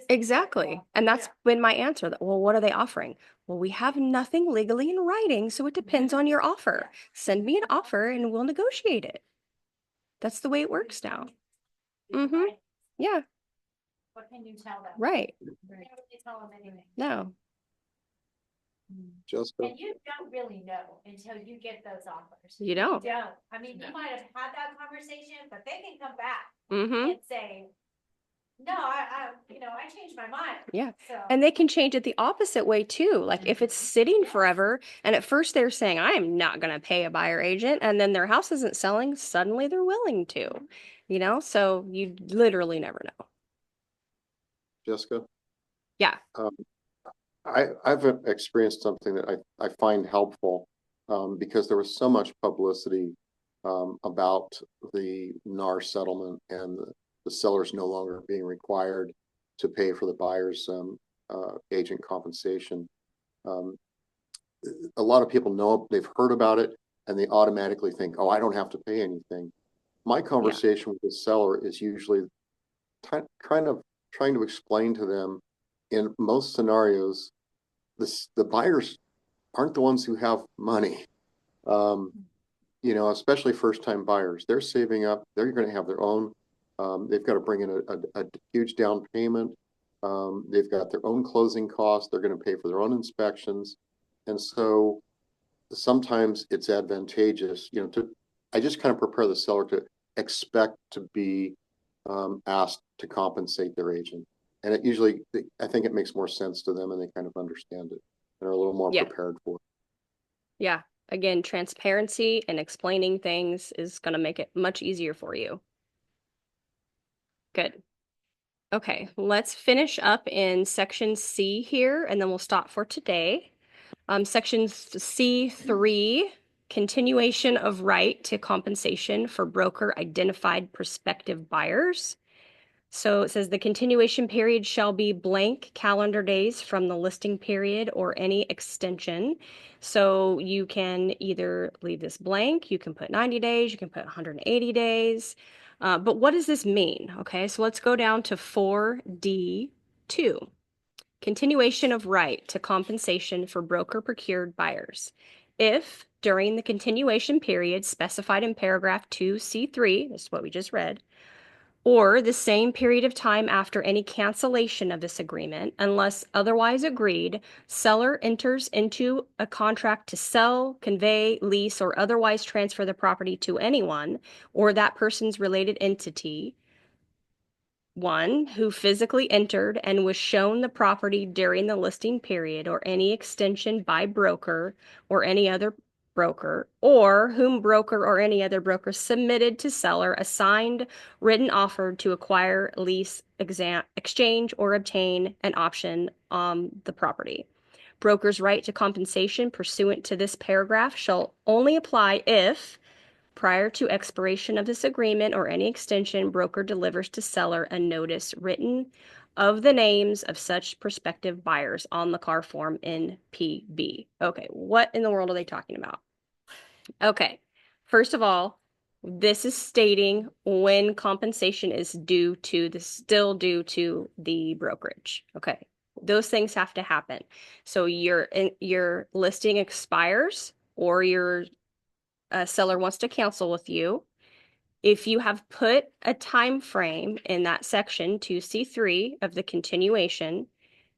Exactly. And that's been my answer. Well, what are they offering? Well, we have nothing legally in writing, so it depends on your offer. Send me an offer and we'll negotiate it. That's the way it works now. Yeah, What can you tell them? right. You can't really tell them anything. No. Jessica, And you don't really know until you get those offers. You don't. don't. I mean, you might have had that conversation, but they can come back Mm-hmm. and say, no, I changed my mind. Yeah. So. And they can change it the opposite way too. Like if it's sitting Yes. forever and at first they're saying, I am not going to pay a buyer agent, and then their house isn't selling, suddenly they're willing to, so you literally never know. Jessica, Yeah. I've experienced something that I find helpful, because there was so much publicity, about the NAR settlement and the sellers no longer being required to pay for the buyer's, agent compensation. A lot of people know, they've heard about it, and they automatically think, oh, I don't have to pay anything. My conversation with the seller is usually kind of trying to explain to them, in most scenarios, the buyers aren't the ones who have money. Especially first-time buyers. They're saving up. They're going to have their own. They've got to bring in a huge down payment. They've got their own closing costs. They're going to pay for their own inspections. And so sometimes it's advantageous, I just kind of prepare the seller to expect to be asked to compensate their agent. And it usually, I think it makes more sense to them, and they kind of understand it and are a little more prepared for it. Yeah. Again, transparency and explaining things is going to make it much easier for you. Good. Okay, let's finish up in section C here, and then we'll stop for today. Section C3, continuation of right to compensation for broker identified prospective buyers. So it says the continuation period shall be blank calendar days from the listing period or any extension. So you can either leave this blank, you can put 90 days, you can put 180 days. But what does this mean? Okay, so let's go down to 4D2. Continuation of right to compensation for broker procured buyers. If during the continuation period specified in paragraph 2C3, this is what we just read, or the same period of time after any cancellation of this agreement, unless otherwise agreed, seller enters into a contract to sell, convey, lease, or otherwise transfer the property to anyone or that person's related entity. One, who physically entered and was shown the property during the listing period or any extension by broker or any other broker, or whom broker or any other broker submitted to seller a signed written offer to acquire, lease, exchange, or obtain an option on the property. Broker's right to compensation pursuant to this paragraph shall only apply if, prior to expiration of this agreement or any extension, broker delivers to seller a notice written of the names of such prospective buyers on the car form NPB. Okay, what in the world are they talking about? Okay, first of all, this is stating when compensation is still due to the brokerage. Okay, those things have to happen. So your listing expires or your seller wants to cancel with you. If you have put a time frame in that section 2C3 of the continuation,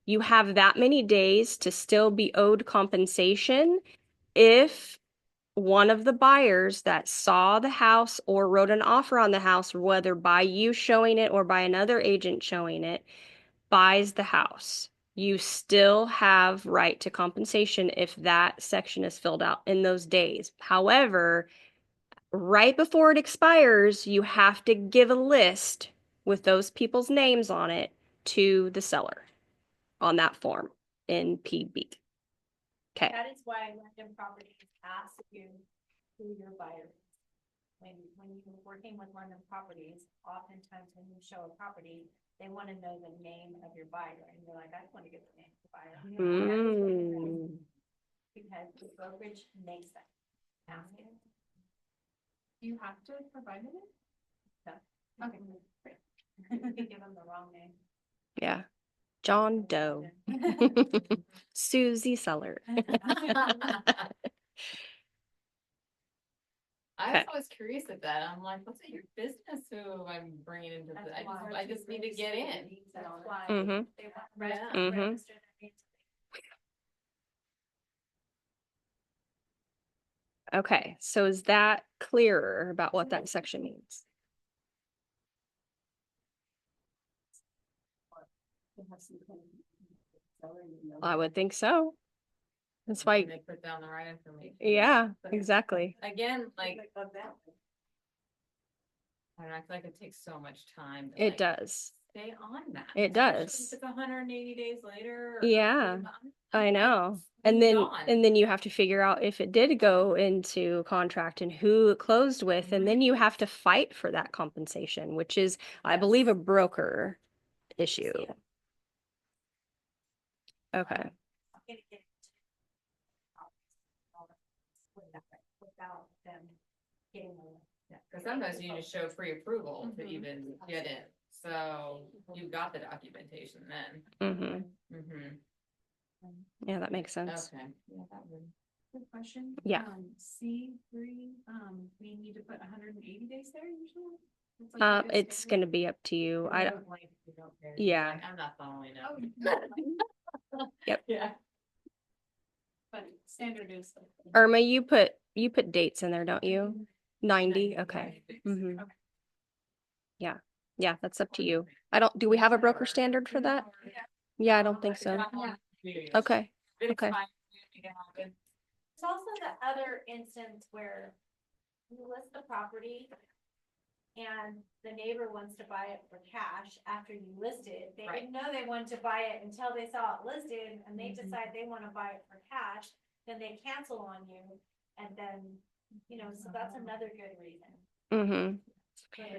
you have that many days to still be owed compensation if one of the buyers that saw the house or wrote an offer on the house, whether by you showing it or by another agent showing it, buys the house. You still have right to compensation if that section is filled out in those days. However, right before it expires, you have to give a list with those people's names on it to the seller on that form in PB. Okay. That is why London Properties asks you who your buyer is. When you're working with London Properties, oftentimes when you show a property, they want to know the name of your buyer, and you're like, I don't want to get the name of the buyer. Because the brokerage makes that. Do you have to provide it? No. Okay, great. You can give them the wrong name. Yeah. John Doe. Susie Seller. I Okay. was always curious at that. I'm like, what's it your business who I'm bringing into this? I just need to get in. That's why Mhm. they want Yeah. to Mhm. register their names. Okay, so is that clearer about what that section means? I would think so. That's why, They put down the right information. yeah, exactly. Again, like, I don't know, I feel like it takes so much time. To, It like, does. stay on that. It Especially does. if it's 180 days later. Or Yeah, I know. And moved then on. you have to figure out if it did go into contract and who it closed with, and then you have to fight for that compensation, which is, I believe, a broker issue. Okay. I'm gonna get without them getting a. Because sometimes you need to show pre-approval to even get in. So you got the documentation then. Mm-hmm. Mm-hmm. Yeah, that makes sense. Okay. Yeah, that would. Good question. Yeah. C3, we need to put 180 days there usually? It's like a good It's standard. gonna be up to you. I don't, Like, you don't care. Yeah. Like, I'm not following Oh, up. Yep. Yeah. but standard is. Irma, you put dates in there, don't you? 90, okay. Mm-hmm. Okay. Yeah, yeah, that's up to you. Do we have a broker standard for that? Yeah, I don't think so. Okay, okay. It's also the other instance where you list the property and the neighbor wants to buy it for cash after you list it. They Right. didn't know they wanted to buy it until they saw it listed and they decide they want to buy it for cash, then they cancel on you. And then, so that's another good reason. Mm-hmm. Because I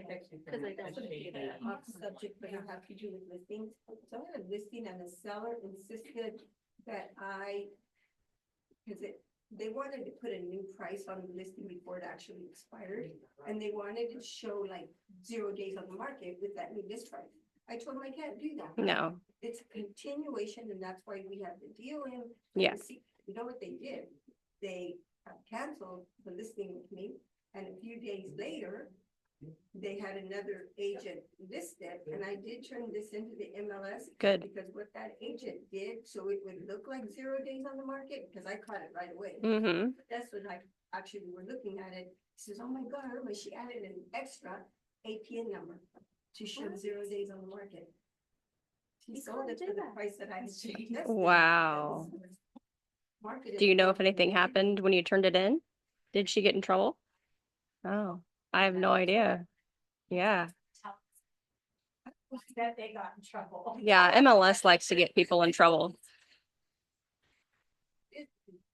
don't want to get off subject, but it have to do with listings. So I had a listing and the seller insisted that because they wanted to put a new price on the listing before it actually expired. And they wanted to show like 0 days on the market with that new list price. I told them I can't do that. No, It's a continuation and that's why we have the deal in. Yeah. You know what they did? They canceled the listing with me and a few days later, they had another agent listed, and I did turn this into the MLS. Good. Because what that agent did, so it would look like 0 days on the market, because I caught it right away. Mm-hmm. That's when I actually were looking at it. He says, oh my God, but she added an extra APN number to show 0 days on the market. She sold it for the price that I had suggested. Wow. Marketed Do you know if for- anything happened when you turned it in? Did she get in trouble? Oh, I have no idea. Yeah. That they got in trouble. Yeah, MLS likes to get people in trouble. You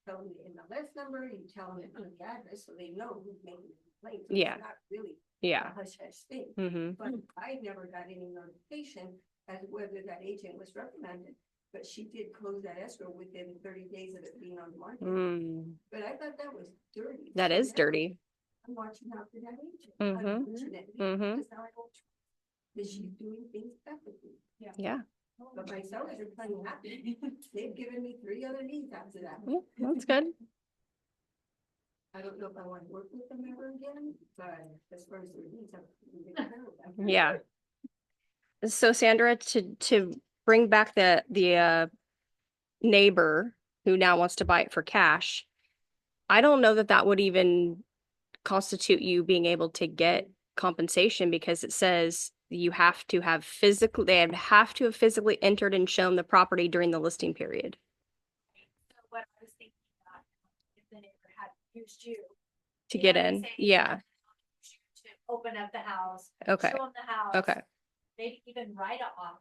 tell them the MLS number, you tell them the address, so they know who's making the complaint. So Yeah. It's not really Yeah. a hush hush thing. Mm-hmm. But I never got any notification as whether that agent was reprimanded. But she did close that escrow within 30 days of it being on the market. Mm, But I thought that was dirty. that So is now dirty. I'm watching out for that agent. Mhm. Unfortunately, Mhm. because now I don't trust that she's doing things ethically. Yeah. But my sellers are plenty happy. They've given me 3 other leads after that. Yeah, that's good. I don't know if I want to work with them ever again, but as far as the leads, I'm taking care of them. Yeah. So Sandra, to bring back the neighbor who now wants to buy it for cash, I don't know that that would even constitute you being able to get compensation because it says you have to have physically, they have to have physically entered and shown the property during the listing period So what I was thinking about, if the neighbor had used you. to you get know, they in. say, Yeah. To open up the house. Okay. Show them the house. Okay. Maybe even write an offer.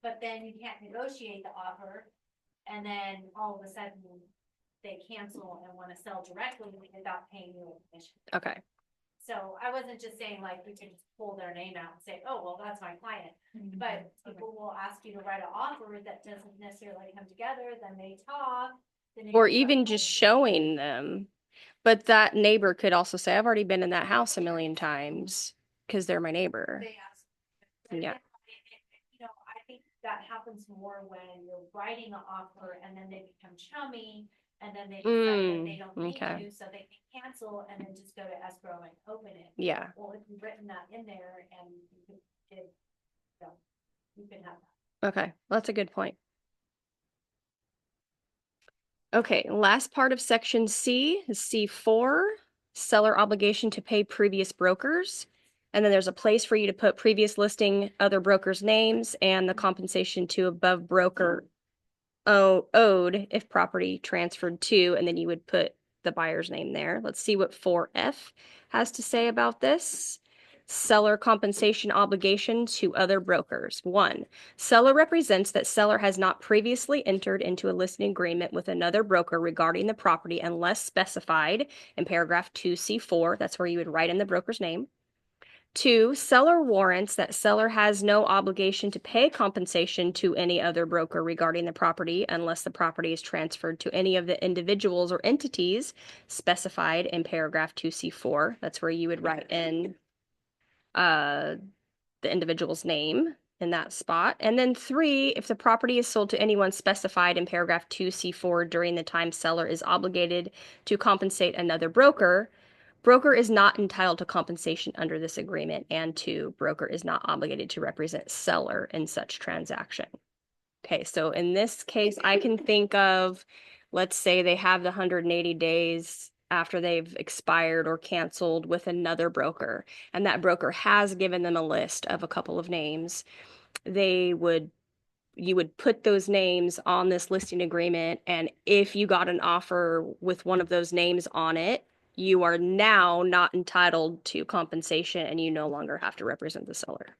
But then you can't negotiate the offer. And then all of a sudden they cancel and want to sell directly without paying you a commission. Okay. So I wasn't just saying like you can just pull their name out and say, oh, well, that's my client. But people will ask you to write an offer that doesn't necessarily come together, then they talk. then Or you go, even "Oh, just showing them. But that neighbor could also say, I've already been in that house a million times because they're my neighbor. They ask. Yeah. You know, I think that happens more when you're writing an offer and then they become chummy. And then they decide that they don't need okay. to, so they can cancel and then just go to escrow and open it. Yeah. Well, if you've written that in there and you could give, you can have that. Okay. That's a good point. Okay, last part of section C is C4, seller obligation to pay previous brokers. And then there's a place for you to put previous listing, other brokers' names, and the compensation to above broker owed if property transferred to, and then you would put the buyer's name there. Let's see what 4F has to say about this. Seller compensation obligation to other brokers. 1. Seller represents that seller has not previously entered into a listing agreement with another broker regarding the property unless specified in paragraph 2C4. That's where you would write in the broker's name. 2, seller warrants that seller has no obligation to pay compensation to any other broker regarding the property unless the property is transferred to any of the individuals or entities specified in paragraph 2C4. That's where you would write in the individual's name in that spot. And then 3, if the property is sold to anyone specified in paragraph 2C4 during the time seller is obligated to compensate another broker, broker is not entitled to compensation under this agreement, and 2, broker is not obligated to represent seller in such transaction. Okay, so in this case, I can think of, let's say they have the 180 days after they've expired or canceled with another broker, and that broker has given them a list of a couple of names. You would put those names on this listing agreement, and if you got an offer with one of those names on it, you are now not entitled to compensation and you no longer have to represent the seller.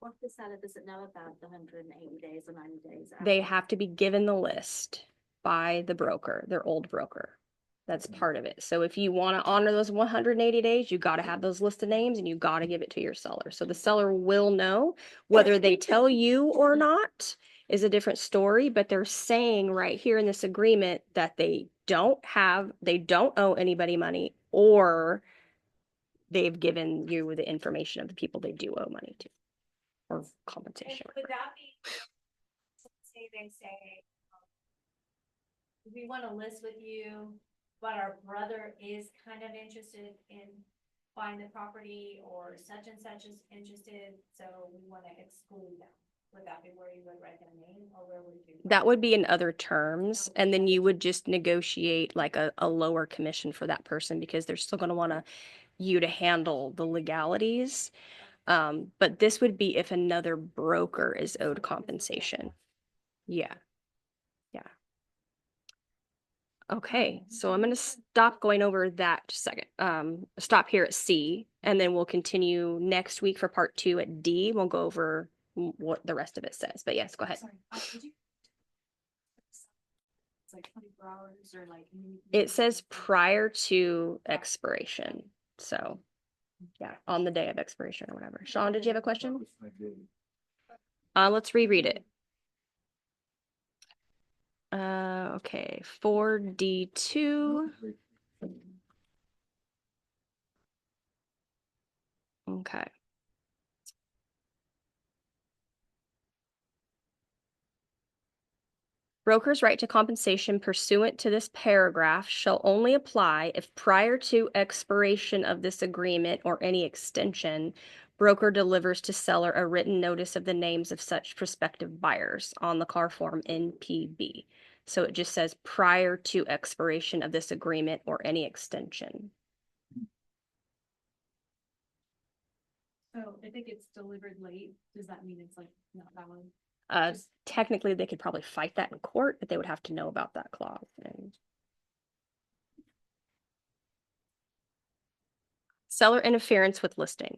What decided does it know about the 180 days or 90 days? They have to be given the list by the broker, their old broker. That's part of it. So if you want to honor those 180 days, you got to have those listed names and you got to give it to your seller. So the seller will know. Whether they tell you or not is a different story, but they're saying right here in this agreement that they don't owe anybody money, or they've given you the information of the people they do owe money to, or compensation. And would that be, say they say, we want to list with you, but our brother is kind of interested in buying the property or such and such is interested, so we want to exclude them. Would that be where you would write their name or where would you? That would be in other terms, and then you would just negotiate like a lower commission for that person because they're still gonna wanna you to handle the legalities. But this would be if another broker is owed compensation. Yeah. Yeah. Okay, so I'm gonna stop going over that just a second. Stop here at C, and then we'll continue next week for part 2 at D. We'll go over what the rest of it says. But yes, go ahead. Sorry, did you? It's like 24 hours or like. It says prior to expiration. So, yeah, on the day of expiration or whatever. Sean, did you have a question? I did. Let's reread it. Okay, 4D2. Okay. Broker's right to compensation pursuant to this paragraph shall only apply if prior to expiration of this agreement or any extension, broker delivers to seller a written notice of the names of such prospective buyers on the car form NPB. So it just says prior to expiration of this agreement or any extension. So if it gets delivered late, does that mean it's like not valid? Technically, they could probably fight that in court, but they would have to know about that clause. And seller interference with listing.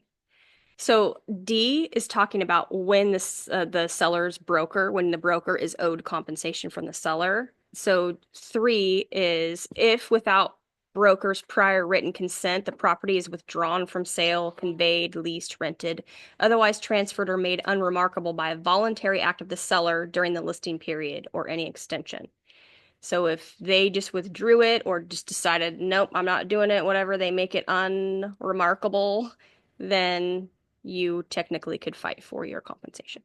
So D is talking about when the seller's broker, when the broker is owed compensation from the seller. So 3 is if without broker's prior written consent, the property is withdrawn from sale, conveyed, leased, rented, otherwise transferred or made unremarkable by a voluntary act of the seller during the listing period or any extension. So if they just withdrew it or just decided, nope, I'm not doing it, whatever, they make it unremarkable, then you technically could fight for your compensation.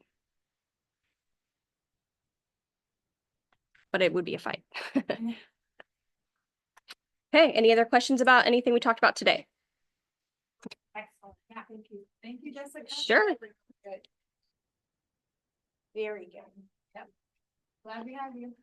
But it would be a fight. Okay, any other questions about anything we talked about today? Excellent. Yeah, thank you. Thank you, Jessica. Sure. Good. Very good. Yep. Glad we have you.